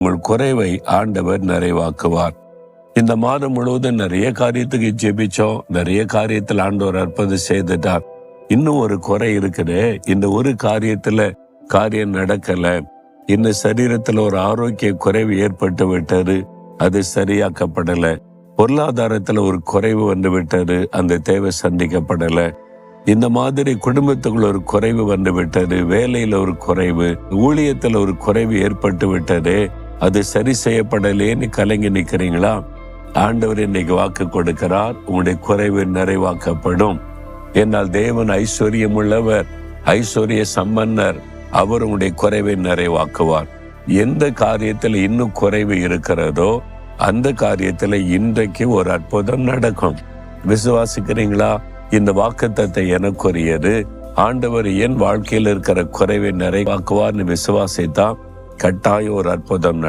உங்கள் குறைவை ஆண்டவர் நிறைவாக்குவார். இந்த மாதம் முழுவதும் நிறைய காரியத்துக்கு ஜெபிச்சோம். நிறைய காரியத்தில் ஆண்டவர் அற்புதம் செய்துட்டார். இன்னும் ஒரு குறை இருக்குது. இந்த ஒரு காரியம் நடக்கல. இன்னும் சரீரத்துல ஒரு ஆரோக்கிய குறைவு ஏற்பட்டு விட்டது, அது சரியாக்கப்படல. பொருளாதாரத்துல ஒரு குறைவு வந்து விட்டது, அந்த தேவை சந்திக்கப்படல. இந்த மாதிரி குடும்பத்துக்குள்ள ஒரு குறைவு வந்து விட்டது, வேலையில ஒரு குறைவு, ஊழியத்துல ஒரு குறைவு ஏற்பட்டு விட்டது, அது சரி செய்யப்படலேன்னு கலங்கி நிக்கிறீங்களா? ஆண்டவர் இன்னைக்கு வாக்கு கொடுக்கிறார், உங்களுடைய குறைவு நிறைவாக்கப்படும். என்னால் தேவன் ஐஸ்வர்யம் உள்ளவர், ஐஸ்வர்ய சம்பன்னர். அவர் உங்களுடைய குறைவை நிறைவாக்குவார். எந்த காரியத்துல இன்னும் குறைவு இருக்கிறதோ அந்த காரியத்துல இன்றைக்கு ஒரு அற்புதம் நடக்கும். விசுவாசிக்கிறீங்களா? இந்த வாக்குத்தத்தம் எனக்குரியது. ஆண்டவர் என் வாழ்க்கையில் இருக்கிற குறைவை நிறைவாக்குவார்னு விசுவாசித்தா கட்டாயம் ஒரு அற்புதம்